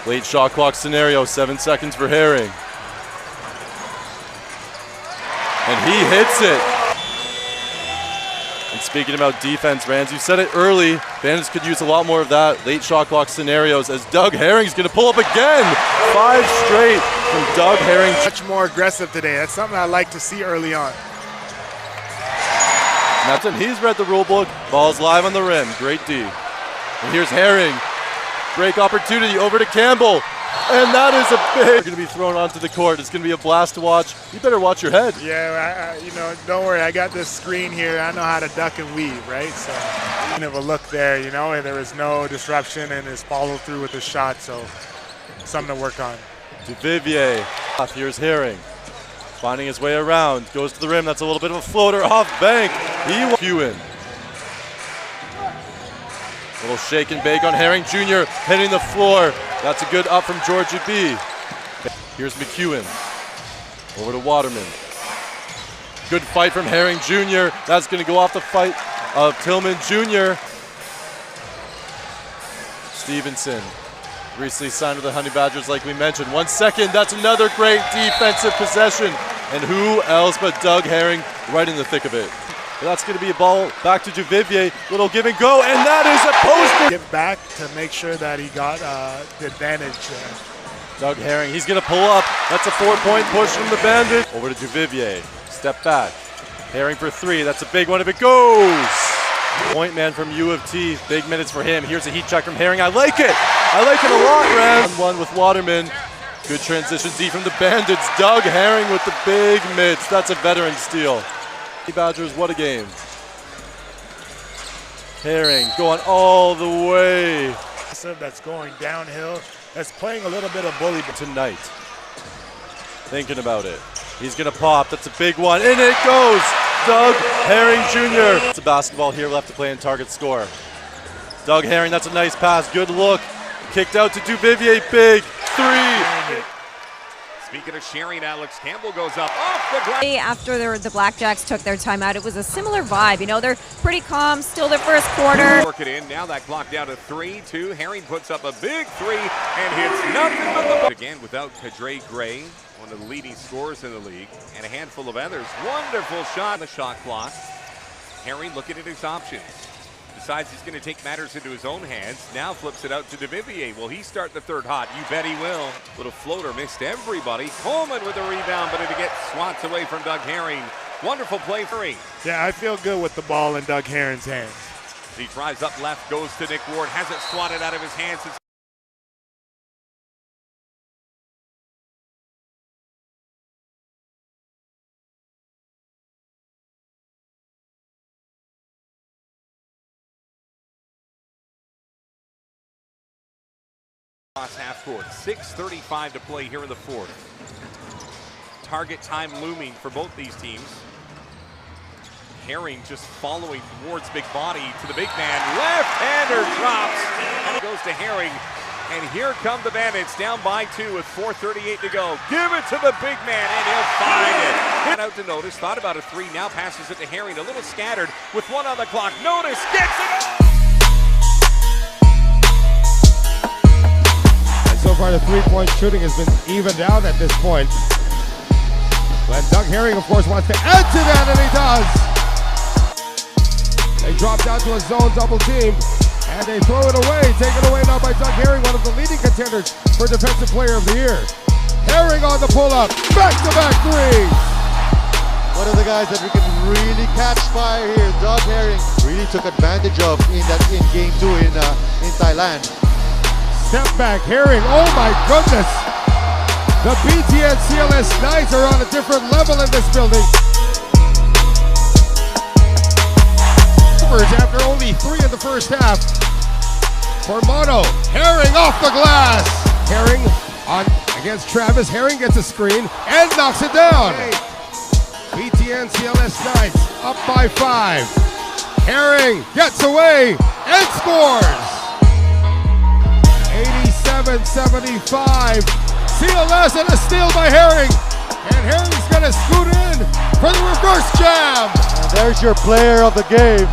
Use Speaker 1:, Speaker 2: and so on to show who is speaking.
Speaker 1: Late shot clock scenario, 7 seconds for Herring. And he hits it. And speaking about defense, Rans, you said it early. Bandits could use a lot more of that. Late shot clock scenarios as Doug Herring's going to pull up again. 5 straight from Doug Herring.
Speaker 2: Much more aggressive today. That's something I like to see early on.
Speaker 1: And that's it. He's read the rule book. Ball's live on the rim. Great D. And here's Herring. Break opportunity over to Campbell. And that is a big. Going to be thrown onto the court. It's going to be a blast to watch. You better watch your head.
Speaker 2: Yeah, you know, don't worry. I got this screen here. I know how to duck and weave, right? So kind of a look there, you know, and there was no disruption and his follow through with the shot. So something to work on.
Speaker 1: Duvivier. Here's Herring. Finding his way around. Goes to the rim. That's a little bit of a floater off bank. He will. Little shake and bake on Herring Jr. hitting the floor. That's a good up from Georgia B. Here's McEwen. Over to Waterman. Good fight from Herring Jr. That's going to go off the fight of Tillman Jr. Stevenson. Recently signed with the Honey Badgers like we mentioned. 1 second, that's another great defensive possession. And who else but Doug Herring right in the thick of it. But that's going to be a ball back to Duvivier. Little give and go, and that is a post.
Speaker 2: Get back to make sure that he got the advantage.
Speaker 1: Doug Herring, he's going to pull up. That's a 4-point push from the Bandits. Over to Duvivier, step back. Herring for 3, that's a big one if it goes. Point man from U of T, big minutes for him. Here's a heat check from Herring, I like it. I like it a lot, Raz. 1-1 with Waterman. Good transition D from the Bandits. Doug Herring with the big mitts. That's a veteran steal. Badgers, what a game. Herring going all the way.
Speaker 2: That's going downhill. That's playing a little bit of bully
Speaker 1: tonight. Thinking about it. He's going to pop. That's a big one. And it goes. Doug Herring Jr. It's a basketball here left to play in target score. Doug Herring, that's a nice pass. Good look. Kicked out to Duvivier. Big 3.
Speaker 3: Speaking of sharing, Alex Campbell goes up off the glass.
Speaker 4: After the Blackjacks took their timeout, it was a similar vibe. You know, they're pretty calm, still their first quarter.
Speaker 3: Work it in. Now that clock down to 3-2. Herring puts up a big 3 and hits nothing but the ball. Again, without Kadre Gray, one of the leading scorers in the league, and a handful of others. Wonderful shot on the shot clock. Herring looking at his options. Decides he's going to take matters into his own hands. Now flips it out to Duvivier. Will he start the third hot? You bet he will. Little floater missed everybody. Coleman with a rebound, but it gets swats away from Doug Herring. Wonderful play for him.
Speaker 2: Yeah, I feel good with the ball in Doug Herring's hands.
Speaker 3: He tries up left, goes to Nick Ward, has it swatted out of his hands. Across half court, 6:35 to play here in the fourth. Target time looming for both these teams. Herring just following Ward's big body to the big man. Left-hander drops, and it goes to Herring. And here come the Bandits, down by 2 with 4:38 to go. Give it to the big man, and he'll find it. Got out to Notice, thought about a 3, now passes it to Herring. A little scattered with 1 on the clock. Notice gets it.
Speaker 5: So far, the three-point shooting has been evened out at this point. But Doug Herring, of course, wants to add to that, and he does. They drop down to a zone double team, and they throw it away. Taken away now by Doug Herring, one of the leading contenders for Defensive Player of the Year. Herring on the pull-up, back-to-back threes.
Speaker 6: One of the guys that we can really catch fire here, Doug Herring, really took advantage of in game 2 in Thailand.
Speaker 5: Step back, Herring, oh my goodness! The BTN CLS Knights are on a different level in this building. After only 3 in the first half. For Mono, Herring off the glass. Herring on against Travis, Herring gets a screen and knocks it down. BTN CLS Knights up by 5. Herring gets away and scores. 87-75. CLS and a steal by Herring. And Herring's gonna scoot in for the reverse jam.
Speaker 6: And there's your player of the game.